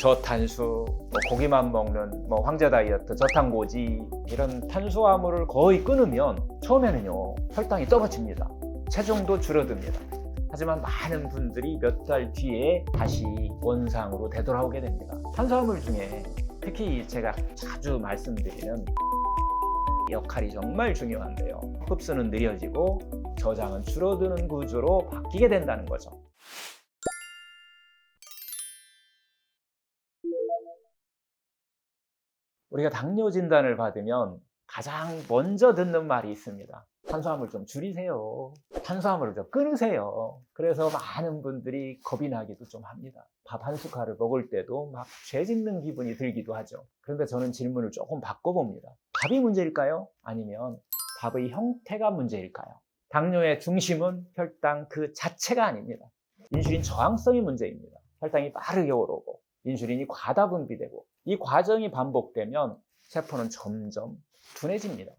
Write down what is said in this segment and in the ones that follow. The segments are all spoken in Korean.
저탄수, 고기만 먹는 황제 다이어트, 저탄고지 이런 탄수화물을 거의 끊으면 처음에는요 혈당이 떨어집니다. 체중도 줄어듭니다. 하지만 많은 분들이 몇 달 뒤에 다시 원상으로 되돌아오게 됩니다. 탄수화물 중에 특히 제가 자주 말씀드리는 역할이 정말 중요한데요. 흡수는 느려지고 저장은 줄어드는 구조로 바뀌게 된다는 거죠. 우리가 당뇨 진단을 받으면 가장 먼저 듣는 말이 있습니다. 탄수화물 좀 줄이세요. 탄수화물을 좀 끊으세요. 그래서 많은 분들이 겁이 나기도 좀 합니다. 밥 한 숟갈을 먹을 때도 막 죄 짓는 기분이 들기도 하죠. 그런데 저는 질문을 조금 바꿔봅니다. 밥이 문제일까요? 아니면 밥의 형태가 문제일까요? 당뇨의 중심은 혈당 그 자체가 아닙니다. 인슐린 저항성이 문제입니다. 혈당이 빠르게 오르고 인슐린이 과다 분비되고 이 과정이 반복되면 세포는 점점 둔해집니다.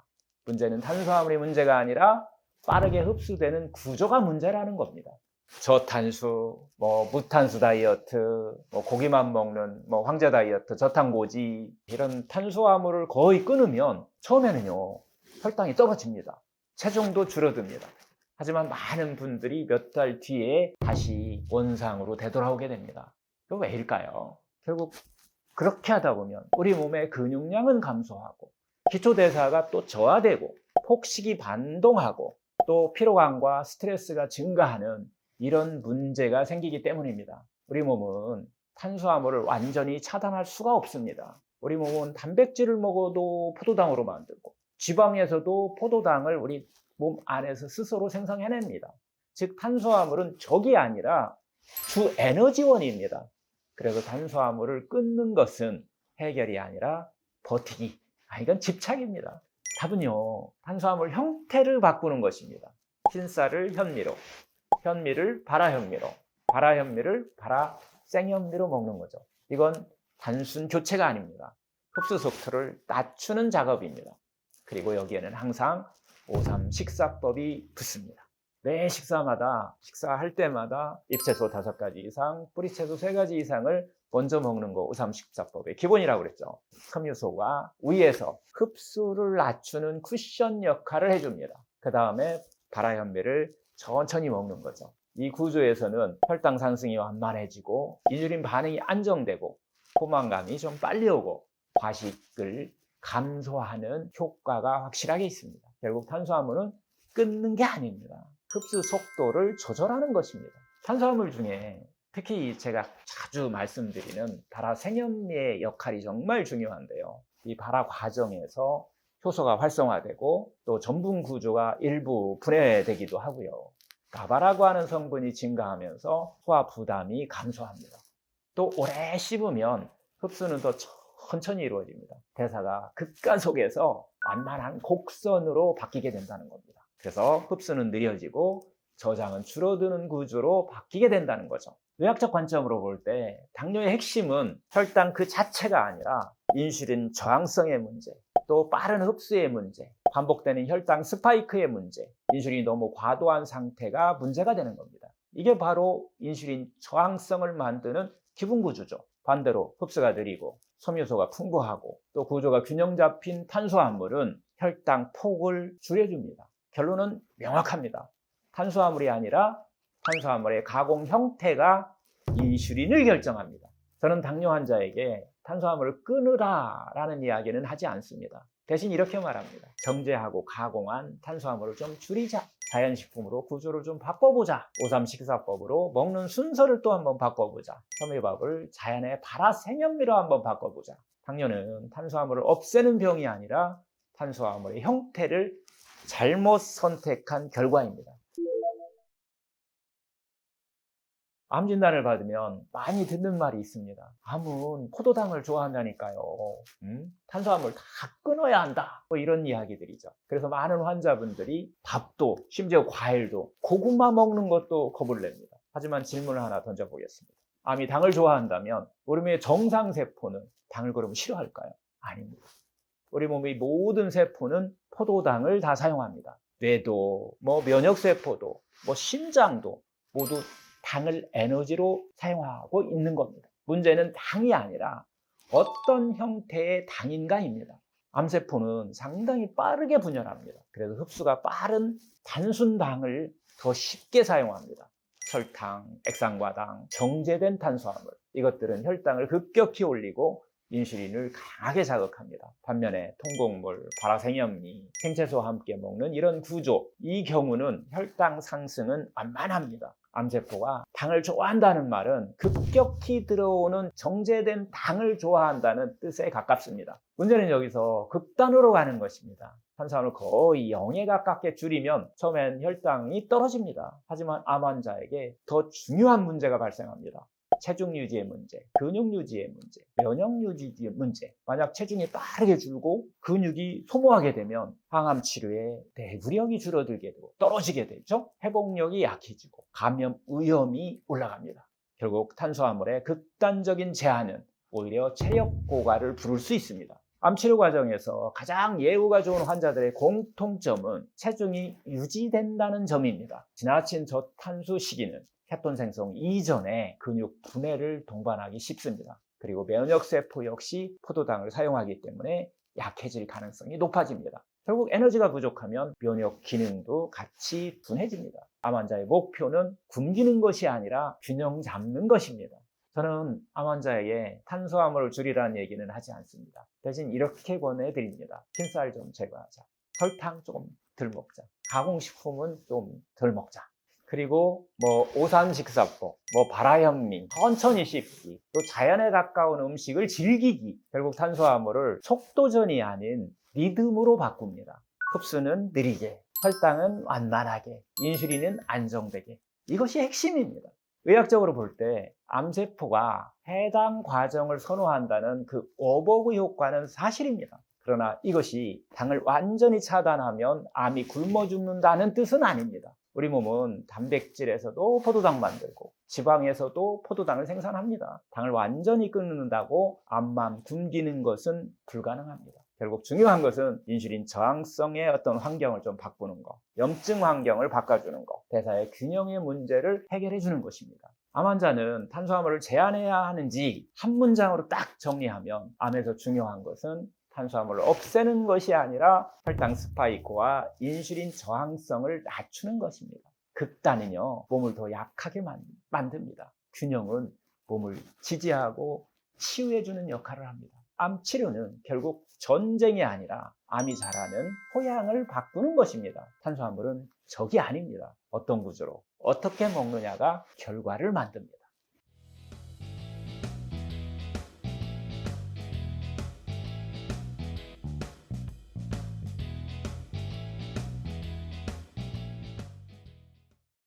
문제는 탄수화물이 문제가 아니라 빠르게 흡수되는 구조가 문제라는 겁니다. 저탄수, 무탄수 다이어트, 고기만 먹는 황제 다이어트, 저탄고지 이런 탄수화물을 거의 끊으면 처음에는요 혈당이 떨어집니다. 체중도 줄어듭니다. 하지만 많은 분들이 몇 달 뒤에 다시 원상으로 되돌아오게 됩니다. 이거 왜일까요? 결국 그렇게 하다 보면 우리 몸의 근육량은 감소하고 기초대사가 또 저하되고 폭식이 반동하고 또 피로감과 스트레스가 증가하는 이런 문제가 생기기 때문입니다. 우리 몸은 탄수화물을 완전히 차단할 수가 없습니다. 우리 몸은 단백질을 먹어도 포도당으로 만들고 지방에서도 포도당을 우리 몸 안에서 스스로 생성해냅니다. 즉 탄수화물은 적이 아니라 주 에너지원입니다. 그래서 탄수화물을 끊는 것은 해결이 아니라 버티기. 이건 집착입니다. 답은요, 탄수화물 형태를 바꾸는 것입니다. 흰쌀을 현미로, 현미를 발화현미로, 발화현미를 발화생현미로 먹는 거죠. 이건 단순 교체가 아닙니다. 흡수 속도를 낮추는 작업입니다. 그리고 여기에는 항상 5-3 식사법이 붙습니다. 매 식사할 때마다 잎채소 5가지 이상, 뿌리채소 3가지 이상을 먼저 먹는 거 5-3 식사법의 기본이라고 그랬죠. 섬유소가 위에서 흡수를 낮추는 쿠션 역할을 해줍니다. 그 다음에 발화현미를 천천히 먹는 거죠. 이 구조에서는 혈당 상승이 완만해지고 인슐린 반응이 안정되고 포만감이 좀 빨리 오고 과식을 감소하는 효과가 확실하게 있습니다. 결국 탄수화물은 끊는 게 아닙니다. 흡수 속도를 조절하는 것입니다. 탄수화물 중에 특히 제가 자주 말씀드리는 발화생현미의 역할이 정말 중요한데요. 이 발화 과정에서 효소가 활성화되고 또 전분 구조가 일부 분해되기도 하고요. 가바라고 하는 성분이 증가하면서 소화 부담이 감소합니다. 또 오래 씹으면 흡수는 더 천천히 이루어집니다. 대사가 극가속에서 완만한 곡선으로 바뀌게 된다는 겁니다. 그래서 흡수는 느려지고 저장은 줄어드는 구조로 바뀌게 된다는 거죠. 의학적 관점으로 볼 때 당뇨의 핵심은 혈당 그 자체가 아니라 인슐린 저항성의 문제, 또 빠른 흡수의 문제, 반복되는 혈당 스파이크의 문제, 인슐린이 너무 과도한 상태가 문제가 되는 겁니다. 이게 바로 인슐린 저항성을 만드는 기본 구조죠. 반대로 흡수가 느리고 섬유소가 풍부하고 또 구조가 균형 잡힌 탄수화물은 혈당 폭을 줄여줍니다. 결론은 명확합니다. 탄수화물이 아니라 탄수화물의 가공 형태가 인슐린을 결정합니다. 저는 당뇨 환자에게 탄수화물을 끊으라 라는 이야기는 하지 않습니다. 대신 이렇게 말합니다. 정제하고 가공한 탄수화물을 좀 줄이자. 자연식품으로 구조를 좀 바꿔보자. 5-3 식사법으로 먹는 순서를 또 한번 바꿔보자. 현미밥을 자연의 발화생현미로 한번 바꿔보자. 당뇨는 탄수화물을 없애는 병이 아니라 탄수화물의 형태를 잘못 선택한 결과입니다. 암 진단을 받으면 많이 듣는 말이 있습니다. 암은 포도당을 좋아한다니까요. 탄수화물 다 끊어야 한다. 이런 이야기들이죠. 그래서 많은 환자분들이 밥도 심지어 과일도 고구마 먹는 것도 겁을 냅니다. 하지만 질문을 하나 던져보겠습니다. 암이 당을 좋아한다면 우리 몸의 정상세포는 당을 그러면 싫어할까요? 아닙니다. 우리 몸의 모든 세포는 포도당을 다 사용합니다. 뇌도, 면역세포도, 심장도 모두 당을 에너지로 사용하고 있는 겁니다. 문제는 당이 아니라 어떤 형태의 당인가입니다. 암세포는 상당히 빠르게 분열합니다. 그래서 흡수가 빠른 단순당을 더 쉽게 사용합니다. 설탕, 액상과당, 정제된 탄수화물, 이것들은 혈당을 급격히 올리고 인슐린을 강하게 자극합니다. 반면에 통곡물, 발화생형리, 생채소와 함께 먹는 이런 구조, 이 경우는 혈당 상승은 완만합니다. 암세포가 당을 좋아한다는 말은 급격히 들어오는 정제된 당을 좋아한다는 뜻에 가깝습니다. 문제는 여기서 극단으로 가는 것입니다. 탄수화물을 거의 0에 가깝게 줄이면 처음엔 혈당이 떨어집니다. 하지만 암 환자에게 더 중요한 문제가 발생합니다. 체중 유지의 문제, 근육 유지의 문제, 면역 유지의 문제. 만약 체중이 빠르게 줄고 근육이 소모하게 되면 항암 치료에 내구력이 줄어들게 되고 떨어지게 되죠. 회복력이 약해지고 감염 위험이 올라갑니다. 결국 탄수화물의 극단적인 제한은 오히려 체력 고갈을 부를 수 있습니다. 암 치료 과정에서 가장 예후가 좋은 환자들의 공통점은 체중이 유지된다는 점입니다. 지나친 저탄수 시기는 케톤 생성 이전에 근육 분해를 동반하기 쉽습니다. 그리고 면역세포 역시 포도당을 사용하기 때문에 약해질 가능성이 높아집니다. 결국 에너지가 부족하면 면역 기능도 같이 둔해집니다. 암 환자의 목표는 굶기는 것이 아니라 균형 잡는 것입니다. 저는 암 환자에게 탄수화물을 줄이라는 얘기는 하지 않습니다. 대신 이렇게 권해드립니다. 흰쌀 좀 제거하자. 설탕 조금 덜 먹자. 가공식품은 좀 덜 먹자. 그리고 오삼식사법, 발화현미, 천천히 씹기, 또 자연에 가까운 음식을 즐기기. 결국 탄수화물을 속도전이 아닌 리듬으로 바꿉니다. 흡수는 느리게, 혈당은 완만하게, 인슐린은 안정되게. 이것이 핵심입니다. 의학적으로 볼 때 암세포가 해당 과정을 선호한다는 그 워버그 효과는 사실입니다. 그러나 이것이 당을 완전히 차단하면 암이 굶어 죽는다는 뜻은 아닙니다. 우리 몸은 단백질에서도 포도당 만들고 지방에서도 포도당을 생산합니다. 당을 완전히 끊는다고 암만 굶기는 것은 불가능합니다. 결국 중요한 것은 인슐린 저항성의 어떤 환경을 좀 바꾸는 거, 염증 환경을 바꿔주는 거, 대사의 균형의 문제를 해결해 주는 것입니다. 암 환자는 탄수화물을 제한해야 하는지 한 문장으로 딱 정리하면 암에서 중요한 것은 탄수화물을 없애는 것이 아니라 혈당 스파이크와 인슐린 저항성을 낮추는 것입니다. 극단은요, 몸을 더 약하게 만듭니다. 균형은 몸을 지지하고 치유해주는 역할을 합니다. 암 치료는 결국 전쟁이 아니라 암이 자라는 토양을 바꾸는 것입니다. 탄수화물은 적이 아닙니다. 어떤 구조로 어떻게 먹느냐가 결과를 만듭니다.